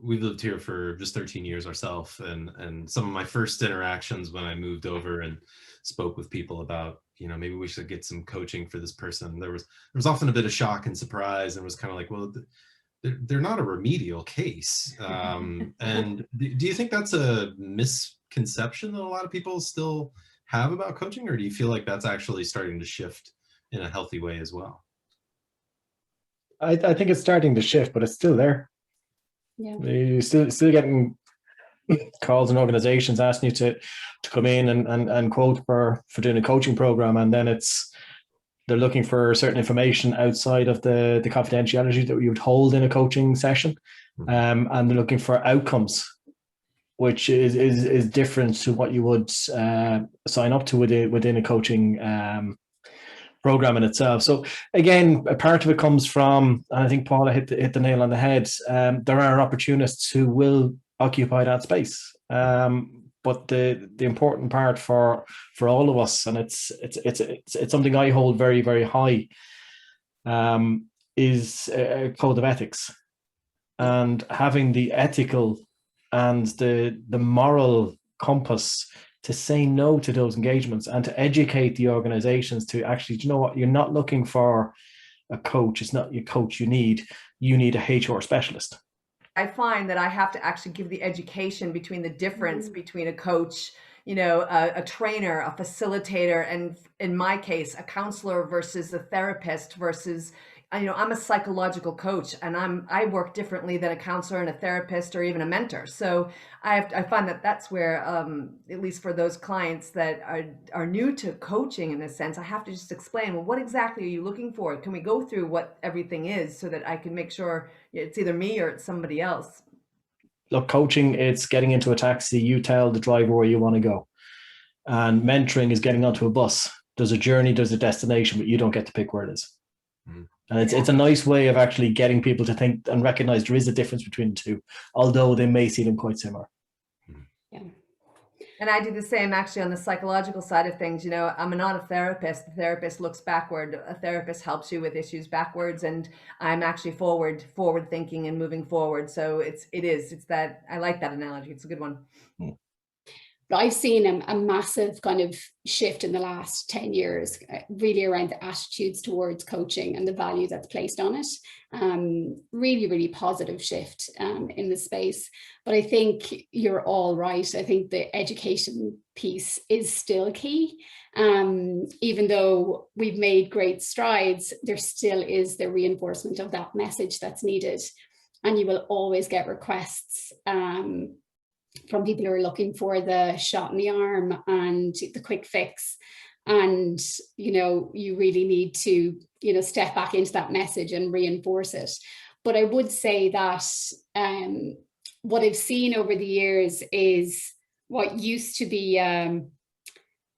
we've lived here for just 13 years ourselves, and some of my first interactions when I moved over and spoke with people about, maybe we should get some coaching for this person, there was often a bit of shock and surprise, and was kind of like, well, they're not a remedial case. And do you think that's a misconception that a lot of people still have about coaching, or do you feel like that's actually starting to shift in a healthy way as well? I think it's starting to shift, but it's still there. Yeah. You're still getting calls and organizations asking you to come in and quote for doing a coaching program, and then they're looking for certain information outside of the confidentiality that you would hold in a coaching session, and they're looking for outcomes, which is different to what you would sign up to within a coaching program in itself. So again, a part of it comes from, and I think Paula hit the nail on the head. There are opportunists who will occupy that space, but the important part for all of us, and it's something I hold very, very high, is a code of ethics, and having the ethical and the moral compass to say no to those engagements, and to educate the organizations to actually, you know what, you're not looking for a coach. It's not your coach you need a HR specialist. I find that I have to actually give the education between the difference between a coach, a trainer, a facilitator, and in my case, a counselor versus a therapist versus, I'm a psychological coach, and I work differently than a counselor and a therapist or even a mentor. So I find that that's where, at least for those clients that are new to coaching, in a sense, I have to just explain, well, what exactly are you looking for? Can we go through what everything is so that I can make sure it's either me or it's somebody else? Look, coaching, it's getting into a taxi, you tell the driver where you want to go. And mentoring is getting onto a bus. There's a journey, there's a destination, but you don't get to pick where it is. And it's a nice way of actually getting people to think and recognize there is a difference between the two, although they may see them quite similar. Yeah. And I do the same actually on the psychological side of things. I'm not a therapist. The therapist looks backward. A therapist helps you with issues backwards, and I'm actually forward thinking and moving forward. So it's that, I like that analogy. It's a good one. But I've seen a massive kind of shift in the last 10 years, really around the attitudes towards coaching and the value that's placed on it. Really, really positive shift in the space. But I think you're all right. I think the education piece is still key. Even though we've made great strides, there still is the reinforcement of that message that's needed. And you will always get requests from people who are looking for the shot in the arm and the quick fix. And, you really need to, step back into that message and reinforce it. But I would say that what I've seen over the years is what used to be,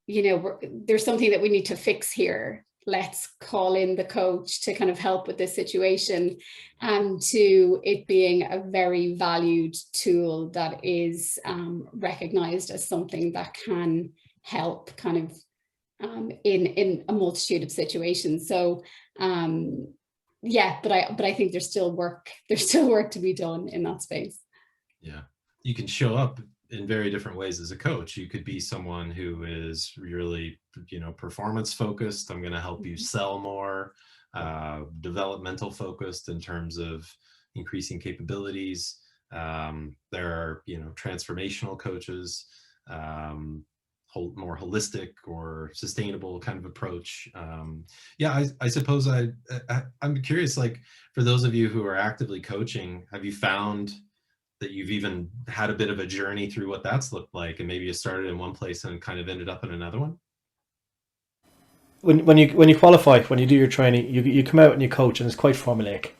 there's something that we need to fix here. Let's call in the coach to kind of help with this situation, and to it being a very valued tool that is recognized as something that can help kind of in a multitude of situations. So but I think there's still work to be done in that space. Yeah, you can show up in very different ways as a coach. You could be someone who is really, performance focused. I'm going to help you sell more, developmental focused in terms of increasing capabilities. There are, transformational coaches, more holistic or sustainable kind of approach. I suppose I'm curious, like, for those of you who are actively coaching, have you found that you've even had a bit of a journey through what that's looked like, and maybe you started in one place and kind of ended up in another one? When you qualify, when you do your training, you come out and you coach, and it's quite formulaic.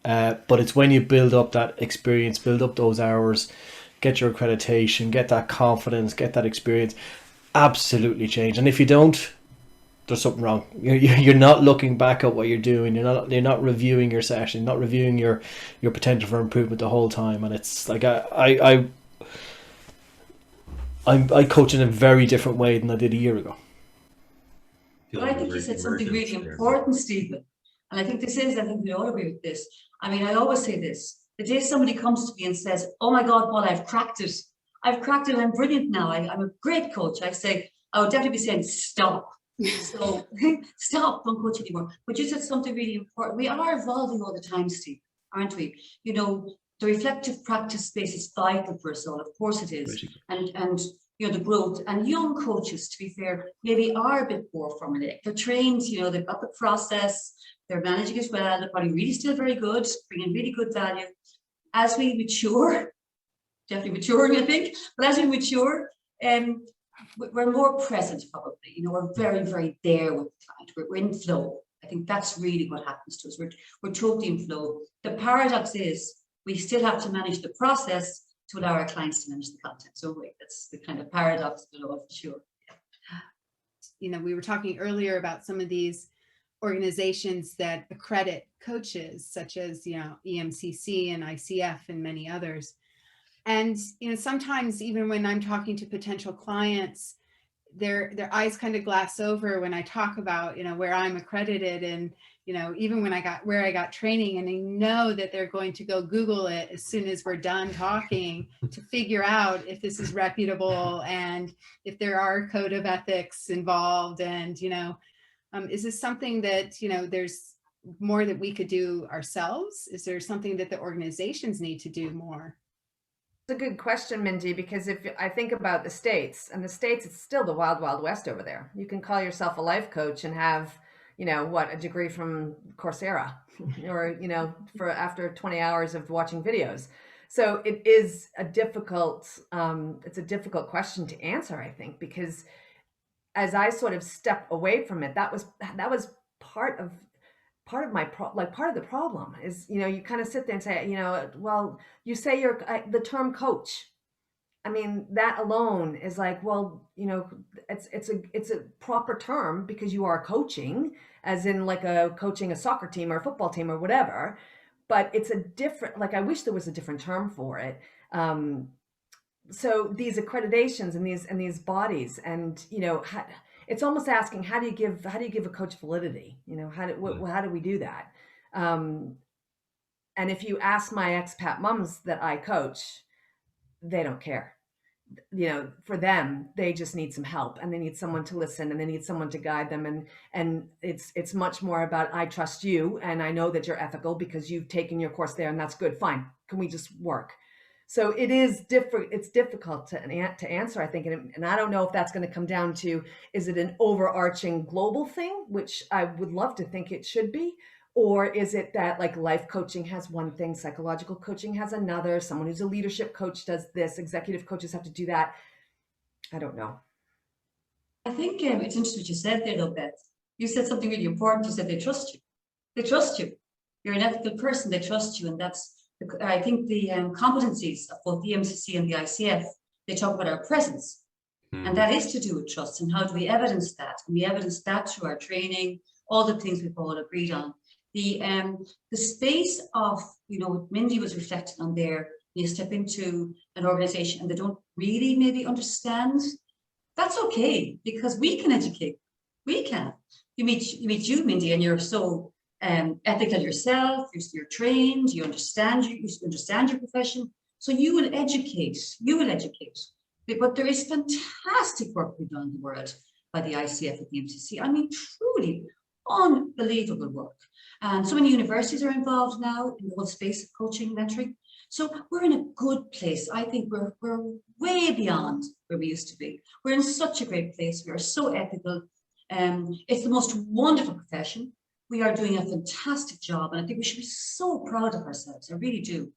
But it's when you build up that experience, build up those hours, get your accreditation, get that confidence, get that experience, absolutely change. And if you don't, there's something wrong. You're not looking back at what you're doing. You're not reviewing your session, not reviewing your potential for improvement the whole time. And it's like I coach in a very different way than I did a year ago. But I think you said something really important, Stephen. And I think we all agree with this. I mean, I always say this: The day somebody comes to me and says, oh my God, Paul, I've cracked it. I've cracked it. I'm brilliant now. I'm a great coach. I would definitely be saying, stop. So stop, don't coach anymore. But you said something really important. We are evolving all the time, Steve, aren't we? You know, the reflective practice space is vital for us all. Of course it is. And you know, the growth, and young coaches, to be fair, maybe are a bit more formulaic. They're trained, you know, they've got the process, they're managing it well, they're probably really still very good, bringing really good value. As we mature, definitely maturing, I think, but as we mature, we're more present probably, you know, we're very, very there with the client. We're in flow. I think that's really what happens to us. We're totally in flow. The paradox is we still have to manage the process to allow our clients to manage the content. So that's the kind of paradox below, for sure. You know, we were talking earlier about some of these organizations that accredit coaches, such as, you know, EMCC and ICF and many others. And, you know, sometimes even when I'm talking to potential clients, their eyes kind of glass over when I talk about, you know, where I'm accredited, and, you know, even when where I got training, and I know that they're going to go Google it as soon as we're done talking to figure out if this is reputable and if there are a code of ethics involved. And, you know, is this something that, you know, there's more that we could do ourselves? Is there something that the organizations need to do more? It's a good question, Mindy, because if I think about the States, it's still the wild, wild west over there. You can call yourself a life coach and have, you know, what, a degree from Coursera or, you know, for after 20 hours of watching videos. So it is a difficult, it's a difficult question to answer, I think, because as I sort of step away from it, that was part of the problem is, you know, you kind of sit there and say, you know, well, you say you're the term coach. I mean, that alone is like, well, you know, it's a proper term because you are coaching, as in like coaching a soccer team or a football team or whatever, but it's a different, like, I wish there was a different term for it. So these accreditations and these bodies, and, you know, it's almost asking, how do you give a coach validity? You know, how do we do that? And if you ask my expat moms that I coach, they don't care. You know, for them, they just need some help, and they need someone to listen, and they need someone to guide them. And it's much more about, I trust you, and I know that you're ethical because you've taken your course there, and that's good. Fine. Can we just work? So it is different. It's difficult to answer, I think. And I don't know if that's going to come down to, is it an overarching global thing, which I would love to think it should be, or is it that, like, life coaching has one thing, psychological coaching has another, someone who's a leadership coach does this, executive coaches have to do that. I don't know. I think it's interesting what you said there, though, Beth. You said something really important. You said they trust you. They trust you. You're an ethical person. They trust you. And that's, I think, the competencies of both the EMCC and the ICF, they talk about our presence. And that is to do with trust. And how do we evidence that? And we evidence that through our training, all the things we've all agreed on. The space of, you know, what Mindy was reflecting on there, you step into an organization and they don't really maybe understand. That's okay, because we can educate. We can. You meet you, Mindy, and you're so ethical yourself. You're trained. You understand your profession. So you will educate. But there is fantastic work being done in the world by the ICF and the MCC. I mean, truly unbelievable work. And so many universities are involved now in the whole space of coaching, mentoring. So we're in a good place. I think we're way beyond where we used to be. We're in such a great place. We are so ethical. It's the most wonderful profession. We are doing a fantastic job. And I think we should be so proud of ourselves. I really do.